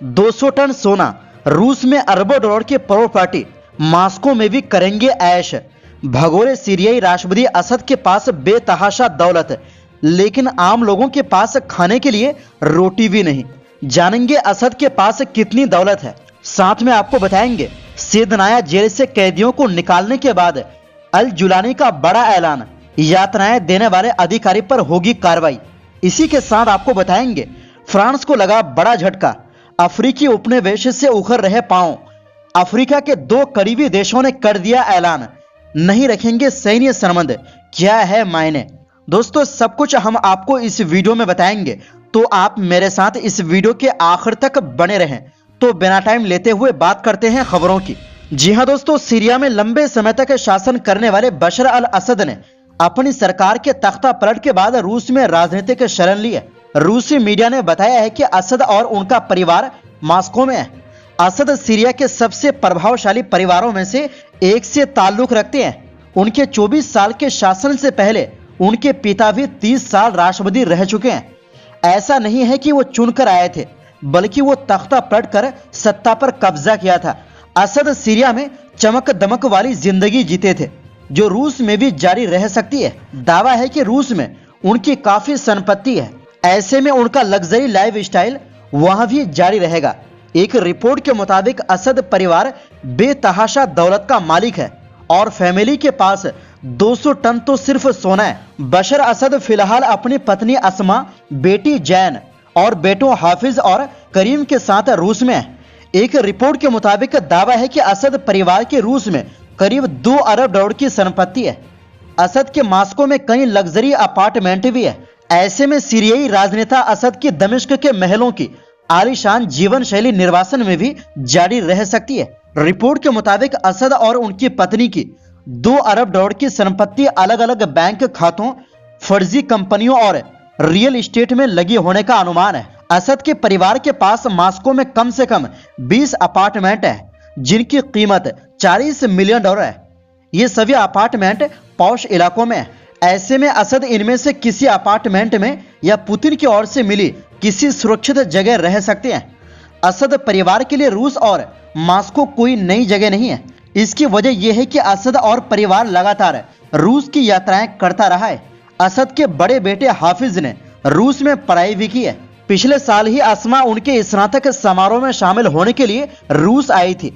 200 ton सोना, रूस में अरबों डॉलर की प्रॉपर्टी, मॉस्को में भी करेंगे ऐश। भगोड़े सीरियाई राष्ट्रपति असद के पास बेतहाशा दौलत, लेकिन आम लोगों के पास खाने के लिए रोटी भी नहीं। जानेंगे असद के पास कितनी दौलत है। साथ में आपको बताएंगे सिदनाया जेल से कैदियों को निकालने के बाद अल जुलानी का बड़ा ऐलान, यातनाएं देने वाले अधिकारी पर होगी कार्रवाई। इसी के साथ आपको बताएंगे फ्रांस को लगा बड़ा झटका, अफ्रीकी उपनिवेश से उखड़ रहे पांव। अफ्रीका के 2 करीबी देशों ने कर दिया ऐलान, नहीं रखेंगे सैन्य संबंध, क्या है मायने। दोस्तों सब कुछ हम आपको इस वीडियो में बताएंगे, तो आप मेरे साथ इस वीडियो के आखिर तक बने रहें। तो बिना टाइम लेते हुए बात करते हैं खबरों की। जी हां दोस्तों, सीरिया में लंबे समय तक शासन करने वाले बशर अल असद ने अपनी सरकार के तख्ता पलट के बाद रूस में राजनीतिक शरण ली है। रूसी मीडिया ने बताया है कि असद और उनका परिवार मॉस्को में है। असद सीरिया के सबसे प्रभावशाली परिवारों में से एक से ताल्लुक रखते हैं। उनके 24 साल के शासन से पहले उनके पिता भी 30 साल राष्ट्रपति रह चुके हैं। ऐसा नहीं है कि वो चुनकर आए थे, बल्कि वो तख्ता पलट कर सत्ता पर कब्जा किया था। असद सीरिया में चमक दमक वाली जिंदगी जीते थे, जो रूस में भी जारी रह सकती है। दावा है कि रूस में उनकी काफी संपत्ति है, ऐसे में उनका लग्जरी लाइफ स्टाइल वहां भी जारी रहेगा। एक रिपोर्ट के मुताबिक असद परिवार बेतहाशा दौलत का मालिक है और फैमिली के पास 200 टन तो सिर्फ सोना है। बशर असद फिलहाल अपनी पत्नी अस्मा, बेटी जैन और बेटों हाफिज और करीम के साथ रूस में है। एक रिपोर्ट के मुताबिक दावा है कि असद परिवार के रूस में करीब 2 अरब डॉलर की संपत्ति है। असद के मॉस्को में कई लग्जरी अपार्टमेंट भी है। ऐसे में सीरियाई राजनेता असद की दमिश्क के महलों की आलीशान जीवन शैली निर्वासन में भी जारी रह सकती है। रिपोर्ट के मुताबिक असद और उनकी पत्नी की 2 अरब डॉलर की संपत्ति अलग अलग बैंक खातों, फर्जी कंपनियों और रियल एस्टेट में लगी होने का अनुमान है। असद के परिवार के पास मॉस्को में कम से कम 20 अपार्टमेंट है, जिनकी कीमत 40 मिलियन डॉलर है। ये सभी अपार्टमेंट पॉश इलाकों में है। ऐसे में असद इनमें से किसी अपार्टमेंट में या पुतिन की ओर से मिली किसी सुरक्षित जगह रह सकते हैं। असद परिवार के लिए रूस और मॉस्को कोई नई जगह नहीं है। इसकी वजह यह है कि असद और परिवार लगातार रूस की यात्राएं करता रहा है। असद के बड़े बेटे हाफिज ने रूस में पढ़ाई भी की है। पिछले साल ही अस्मा उनके स्नातक समारोह में शामिल होने के लिए रूस आई थी।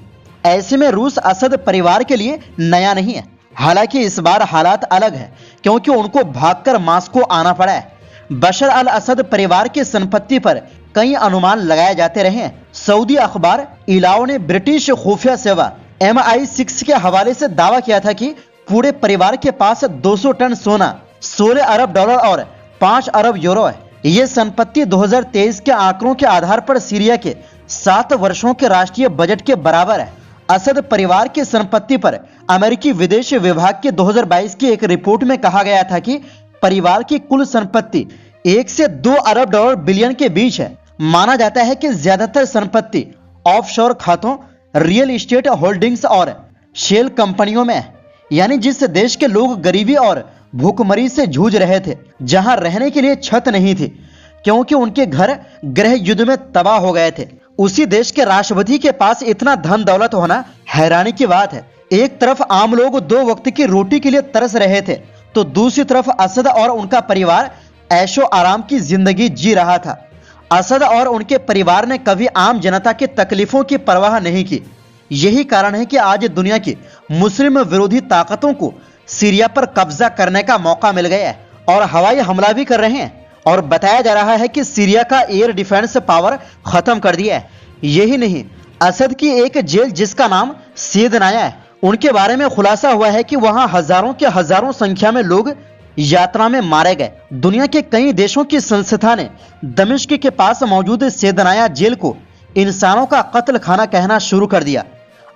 ऐसे में रूस असद परिवार के लिए नया नहीं है। हालांकि इस बार हालात अलग है, क्योंकि उनको भागकर मॉस्को आना पड़ा है। बशर अल असद परिवार की संपत्ति पर कई अनुमान लगाए जाते रहे हैं। सऊदी अखबार इलाओ ने ब्रिटिश खुफिया सेवा MI6 के हवाले से दावा किया था कि पूरे परिवार के पास 200 टन सोना, 16 अरब डॉलर और 5 अरब यूरो है। ये संपत्ति 2023 के आंकड़ों के आधार पर सीरिया के 7 वर्षों के राष्ट्रीय बजट के बराबर है। असद परिवार की संपत्ति पर अमेरिकी विदेश विभाग के 2022 की एक रिपोर्ट में कहा गया था कि परिवार की कुल संपत्ति 1 से 2 अरब डॉलर बिलियन के बीच है। माना जाता है कि ज्यादातर संपत्ति ऑफशोर खातों, रियल एस्टेट होल्डिंग्स और शेल कंपनियों में है, यानी जिस देश के लोग गरीबी और भूखमरी से जूझ रहे थे, जहां रहने के लिए छत नहीं थी, क्योंकि उनके घर गृह युद्ध में तबाह हो गए थे। उसी देश के राष्ट्रपति के पास इतना धन दौलत होना हैरानी की बात है। एक तरफ आम लोग 2 वक्त की रोटी के लिए तरस रहे थे, तो दूसरी तरफ असद और उनका परिवार ऐशो आराम की जिंदगी जी रहा था। असद और उनके परिवार ने कभी आम जनता की तकलीफों की परवाह नहीं की। यही कारण है कि आज दुनिया की मुस्लिम विरोधी ताकतों को सीरिया पर कब्जा करने का मौका मिल गया है और हवाई हमला भी कर रहे हैं। और बताया जा रहा है कि सीरिया का एयर डिफेंस पावर खत्म कर दिया है। यही नहीं, असद की एक जेल जिसका नाम सिदनाया है, उनके बारे में खुलासा हुआ है कि वहां हजारों के हजारों संख्या में लोग यात्रा में मारे गए। दुनिया के कई देशों की संस्था ने दमिश्क के पास मौजूद सिदनाया जेल को इंसानों का कत्ल खाना कहना शुरू कर दिया।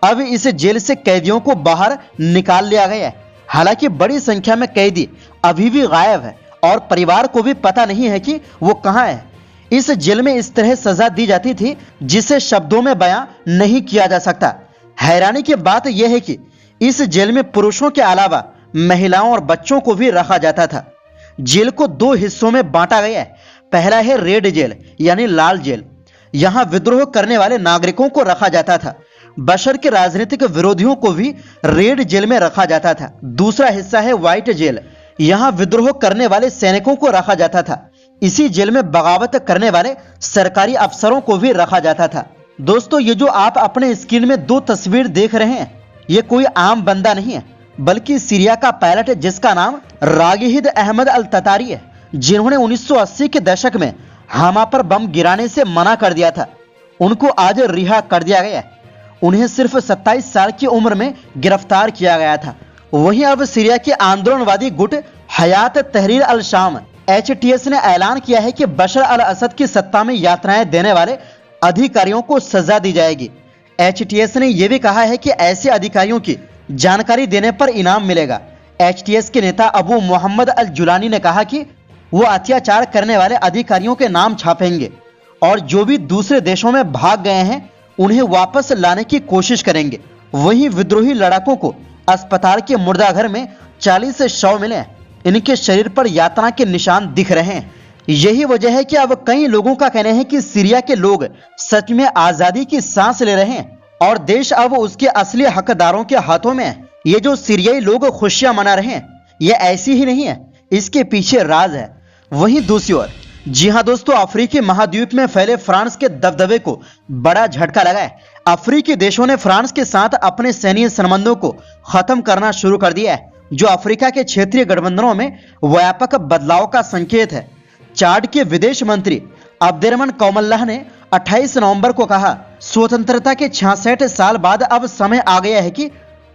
अब इस जेल से कैदियों को बाहर निकाल लिया गया है। हालांकि बड़ी संख्या में कैदी अभी भी गायब है और परिवार को भी पता नहीं है कि वो कहां है। इस जेल में इस तरह सजा दी जाती थी जिसे शब्दों में बयां नहीं किया जा सकता। हैरानी की बात यह है कि इस जेल में पुरुषों के अलावा महिलाओं और बच्चों को भी रखा जाता था। जेल को 2 हिस्सों में बांटा गया है। पहला है रेड जेल यानी लाल जेल, यहाँ विद्रोह करने वाले नागरिकों को रखा जाता था। बशर के राजनीतिक विरोधियों को भी रेड जेल में रखा जाता था। दूसरा हिस्सा है व्हाइट जेल। यहाँ विद्रोह करने वाले सैनिकों को रखा जाता था। इसी जेल में बगावत करने वाले सरकारी अफसरों को भी रखा जाता था। दोस्तों, ये जो आप अपने स्क्रीन में दो तस्वीर देख रहे हैं, ये कोई आम बंदा नहीं है, बल्कि सीरिया का पायलट है जिसका नाम रागिद अहमद अल ततारी है, जिन्होंने 1980 के दशक में हामा पर बम गिराने से मना कर दिया था। उनको आज रिहा कर दिया गया है। उन्हें सिर्फ 27 साल की उम्र में गिरफ्तार किया गया था। वहीं अब सीरिया के आंदोलनवादी गुट हयात तहरीर अल शाम HTS ने ऐलान किया है कि बशर अल असद की सत्ता में यातनाएं देने वाले अधिकारियों को सजा दी जाएगी। HTS ने यह भी कहा है कि ऐसे अधिकारियों की जानकारी देने पर इनाम मिलेगा। HTS के नेता अबू मोहम्मद अल जुलानी ने कहा कि वो अत्याचार करने वाले अधिकारियों के नाम छापेंगे और जो भी दूसरे देशों में भाग गए हैं उन्हें वापस लाने की कोशिश करेंगे। वहीं विद्रोही लड़ाकों को अस्पताल के मुर्दाघर में 40 शव मिले हैं। इनके शरीर पर यातना के निशान दिख रहे हैं। यही वजह है कि अब कई लोगों का कहना है कि सीरिया के लोग सच में आजादी की सांस ले रहे हैं और देश अब उसके असली हकदारों के हाथों में है। ये जो सीरियाई लोग खुशियां मना रहे हैं, ये ऐसी ही नहीं है, इसके पीछे राज है। वहीं दूसरी ओर, जी हां दोस्तों, अफ्रीकी महाद्वीप में फैले फ्रांस के दबदबे को बड़ा झटका लगा है। अफ्रीकी देशों ने फ्रांस के साथ अपने सैन्य संबंधों को खत्म करना शुरू कर दिया है, जो अफ्रीका के क्षेत्रीय गठबंधनों में व्यापक बदलाव का संकेत है। चाड के विदेश मंत्री अब्देरमन कौमल्लाह ने 28 नवंबर को कहा, स्वतंत्रता के 66 साल बाद अब समय आ गया है कि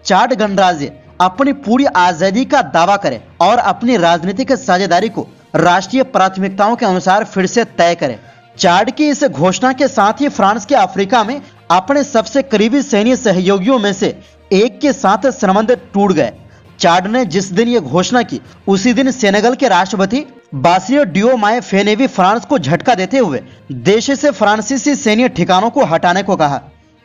चाड गणराज्य अपनी पूरी आजादी का दावा करे और अपनी राजनीतिक साझेदारी को राष्ट्रीय प्राथमिकताओं के अनुसार फिर से तय करे। चाड की इस घोषणा के साथ ही फ्रांस के अफ्रीका में अपने सबसे करीबी सैन्य सहयोगियों में से एक के साथ संबंध टूट गए। चाड ने जिस दिन ये घोषणा की, उसी दिन सेनेगल के राष्ट्रपति बासिर डियोमाए फे ने भी फ्रांस को झटका देते हुए देश से फ्रांसीसी सैन्य ठिकानों को हटाने को कहा।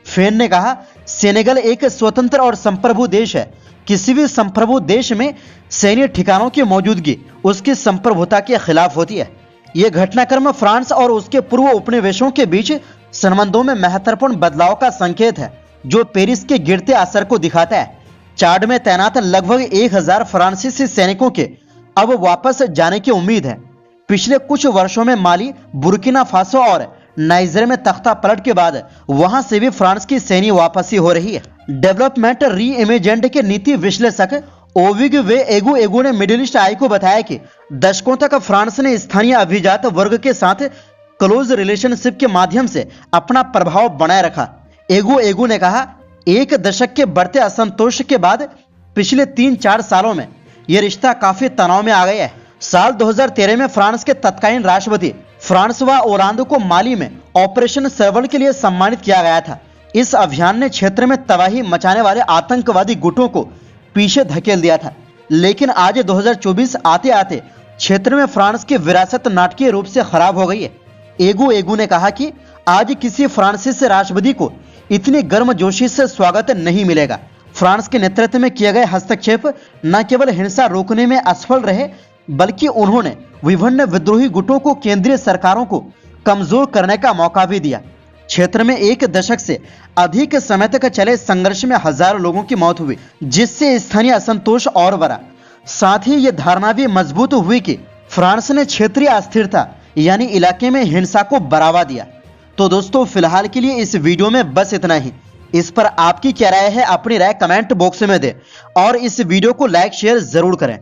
फेन ने कहा, सेनेगल एक स्वतंत्र और संप्रभु देश है। किसी भी संप्रभु देश में सैन्य ठिकानों की मौजूदगी उसकी संप्रभुता के खिलाफ होती है। यह घटनाक्रम फ्रांस और उसके पूर्व उपनिवेशों के बीच संबंधों में महत्वपूर्ण बदलाव का संकेत है, जो पेरिस के गिरते असर को दिखाता है। चाड में तैनात लगभग 1000 फ्रांसीसी सैनिकों के अब वापस जाने की उम्मीद है। पिछले कुछ वर्षों में माली, बुर्किना फासो और नाइजर में तख्ता पलट के बाद वहां से भी फ्रांस की सैन्य वापसी हो रही है। डेवलपमेंट री इमेजेंट के नीति विश्लेषक ओविग वे एगू ने मिडिल ईस्ट आई को बताया कि दशकों तक फ्रांस ने स्थानीय अभिजात वर्ग के साथ क्लोज रिलेशनशिप के माध्यम से अपना प्रभाव बनाए रखा। एगू ने कहा, एक दशक के बढ़ते असंतोष के बाद पिछले 3-4 सालों में यह रिश्ता काफी तनाव में आ गया है। साल 2013 में फ्रांस के तत्कालीन राष्ट्रपति फ्रांसवा ओलांद को माली में ऑपरेशन सर्वल के लिए सम्मानित किया गया था। इस अभियान ने क्षेत्र में तबाही मचाने वाले आतंकवादी गुटों को पीछे धकेल दिया था। लेकिन आज 2024 आते आते क्षेत्र में फ्रांस की विरासत नाटकीय रूप से खराब हो गई है। एगू ने कहा कि आज किसी फ्रांसीसी राष्ट्रपति को इतनी गर्मजोशी से स्वागत नहीं मिलेगा। फ्रांस के नेतृत्व में किए गए हस्तक्षेप न केवल हिंसा रोकने में असफल रहे, बल्कि उन्होंने विभिन्न विद्रोही गुटों को केंद्रीय सरकारों को कमजोर करने का मौका भी दिया। क्षेत्र में एक दशक से अधिक समय तक चले संघर्ष में हजारों लोगों की मौत हुई, जिससे स्थानीय असंतोष और बढ़ा। साथ ही यह धारणा भी मजबूत हुई कि फ्रांस ने क्षेत्रीय अस्थिरता यानी इलाके में हिंसा को बढ़ावा दिया। तो दोस्तों, फिलहाल के लिए इस वीडियो में बस इतना ही। इस पर आपकी क्या राय है, अपनी राय कमेंट बॉक्स में दें और इस वीडियो को लाइक शेयर जरूर करें।